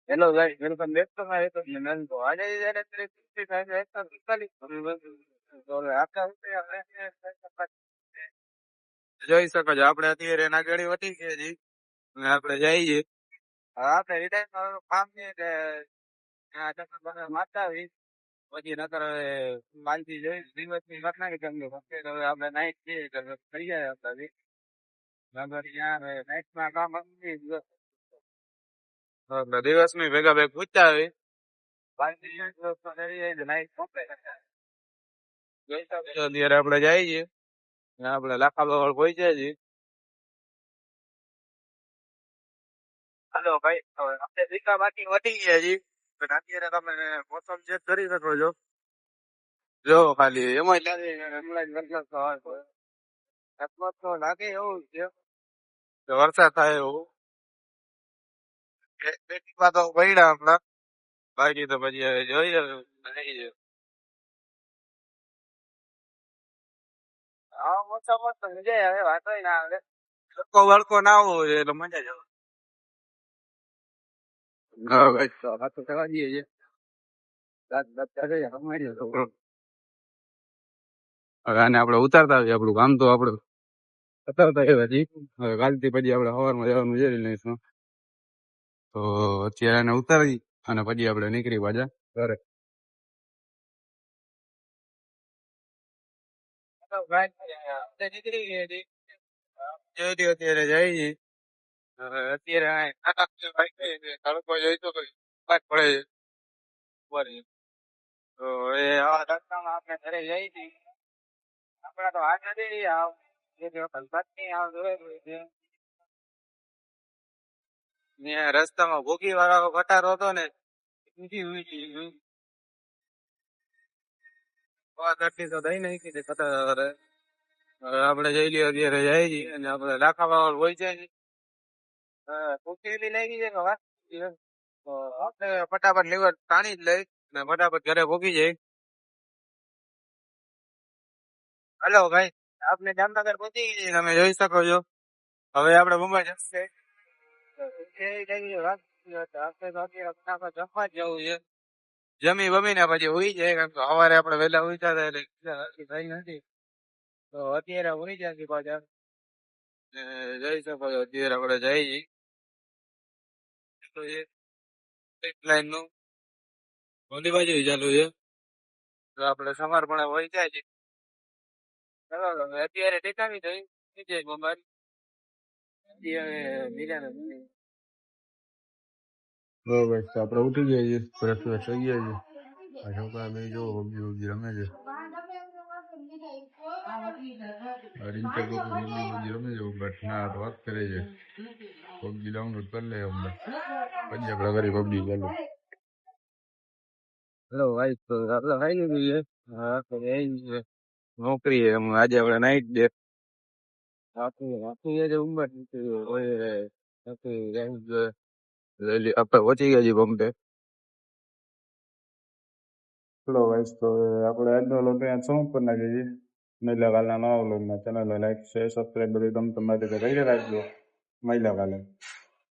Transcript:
Hello guys, welcome back to my YouTube channel. તો આજે જ્યારે 365 તો આખા વિશે આપણે જોઈ શકો છો. આપણે અત્યારે એના ગાડી વધી છે જી અને આપણે જઈએ. હવે આપણે રિટાયર ફાર્મ છે કે આ ચક્કર મારતા આવી પછી નકર હવે માલથી જોઈ દિવસની વાત નાખી કેમ કે હવે આપણે નાઈટ જઈએ તો થઈ જાય આપણાથી નગર ત્યાં નાઈટમાં કામ આપી દિવસની ભેગા ભેગ પૂછતા આવી અત્યારે આપણે જઈએ છીએ આપણે લાખા બાવળ પહોંચ્યા છીએ. હાલો ભાઈ, આપણે ભીકા બાકી વધી ગયા છીએ પણ અત્યારે તમે મોસમ ચેક કરી શકો છો. જો ખાલી એમાં લાગે હમણાં જ વરસાદ તો આવે અકસ્માત તો લાગે એવું છે કે વરસાદ થાય એવું બે ટીપા તો પડ્યા હમણાં બાકી તો પછી હવે જોઈએ નહીં છે. હા, મોસમ તો મજા આવે વાતો ના આવે તડકો વળકો ના આવવો જોઈએ એટલે મજા જ આવે. હા ભાઈ, તો વાતો કરવા દઈએ છે દાંત દાંત કાઢે રમાડીએ છોકરો. હવે આને આપણે ઉતારતા આવીએ આપણું કામ તો આપણે બતાવતા એવા છીએ. હવે કાલથી પછી આપણે સવારમાં જવાનું વિચારી લઈશું. તો અત્યારે આને ઉતારી અને પછી આપણે નીકળી પાછા ઘરે. નીકળી ગયા છીએ અત્યારે જાય છે. હવે અત્યારે તડકો જોઈ તો પડે છે ઉપર છે. તો એ આવા રસ્તામાં આપણે ઘરે જઈ છીએ. આપડા તો હાથ નથી આવ એક વખત પત્ની આવ જોયેલું છે ને રસ્તામાં ભોગી વાળો કટારો હતો ને ઊંચી ઊંચી ધરતી તો દઈ નાખી છે કટાર. હવે આપણે જઈ લઈએ અત્યારે જાય છીએ અને આપણે લાખા બાવળ હોય છે પૂછેલી લાગી છે કે વાત તો આપણે ફટાફટ લીવર તાણી જ લઈ અને ફટાફટ ઘરે ભોગી જાય. હલો ભાઈ, આપણે જામનગર પહોંચી ગઈ તમે જોઈ શકો છો. હવે આપણે મુંબઈ જશે જમવા જ જવું છે. જમી બમીને પછી ઉઈ જાય કેમ કે સવારે આપણે વહેલા ઉઠ્યા હતા એટલે થઈ નથી તો અત્યારે ઉઈ જશે પાછા. જઈ શકો છો અત્યારે આપણે જઈ લાઈન નું ઓલી બાજુ ચાલુ છે તો આપણે સમર્પણ હોય જાય છે. ચલો અત્યારે ટેકાવી થઈ જાય મોબાઈલ બસ આપણે ઉઠી ગયા છીએ ફ્રેશ ફ્રેશ થઈ ગયા છીએ. આ છોકરા બે જો પબજી પબજી રમે છે. રિંચર લોકો પબજી પબજી રમે છે બટ ના તો વાત કરે છે પબજી ડાઉનલોડ કરી લે અમને પછી આપણે ઘરે પબજી ચાલુ. હેલો ભાઈ, તો આપણે ખાઈ લીધું છે. હા તો એ નોકરી આજે આપણે નાઈટ ડે રાખી છે ઉંમર આપણે પહોંચી ગયા છીએ બોમ્બે. ચલો ભાઈ, તો આપણે આજનો વ્લોગ અહીંયા સમાપ્ત કરી નાખીએ છીએ. મહિલા કાલના નવા વ્લોગમાં ચેનલને લાઈક શેર સબસ્ક્રાઈબ બધું તમે તમારી રીતે કરી રાખજો. મહિલા કાલે